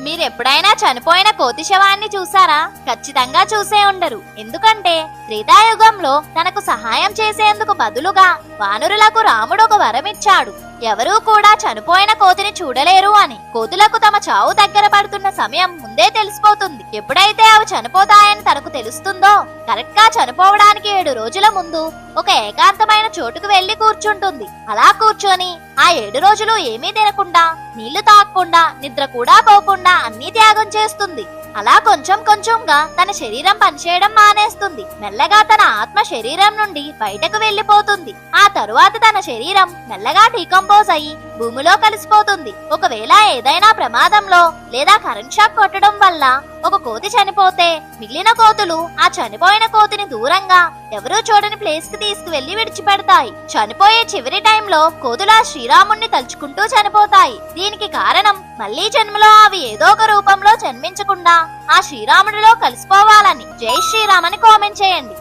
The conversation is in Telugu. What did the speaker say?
మీరెప్పుడైనా చనిపోయిన కోతి శవాన్ని చూసారా? ఖచ్చితంగా చూసే ఉండరు. ఎందుకంటే త్రేతాయుగంలో తనకు సహాయం చేసేందుకు బదులుగా వానరులకు రాముడు ఒక వరమిచ్చాడు. ఎవరూ కూడా చనిపోయిన కోతిని చూడలేరు అని. కోతులకు తమ చావు దగ్గర పడుతున్న సమయం ముందే తెలిసిపోతుంది. ఎప్పుడైతే అవి చనిపోతాయని తనకు తెలుస్తుందో కరెక్ట్ గా చనిపోవడానికి 7 రోజుల ముందు ఒక ఏకాంతమైన చోటుకు వెళ్లి కూర్చుంటుంది. అలా కూర్చొని ఆ 7 రోజులు ఏమీ తినకుండా, నీళ్లు తాగకుండా, నిద్ర కూడా పోకుండా అన్ని త్యాగం చేస్తుంది. అలా కొంచెం కొంచెంగా తన శరీరం పనిచేయడం మానేస్తుంది. మెల్లగా తన ఆత్మ శరీరం నుండి బయటకు వెళ్లిపోతుంది. ఆ తరువాత తన శరీరం మెల్లగా డీకంపోజ్ అయ్యి భూమిలో కలిసిపోతుంది. ఒకవేళ ఏదైనా ప్రమాదంలో లేదా కరెంట్ షాక్ కొట్టడం వల్ల ఒక కోతి చనిపోతే మిగిలిన కోతులు ఆ చనిపోయిన కోతిని దూరంగా ఎవరూ చూడని ప్లేస్ కి తీసుకువెళ్లి విడిచిపెడతాయి. చనిపోయే చివరి టైంలో కోతులు ఆ శ్రీరాముణ్ణి తలుచుకుంటూ చనిపోతాయి. దీనికి కారణం మళ్లీ జన్మలో అవి ఏదో ఒక రూపంలో జన్మించకుండా ఆ శ్రీరాముడిలో కలిసిపోవాలని. జై శ్రీరామ్ అని కామెంట్ చేయండి.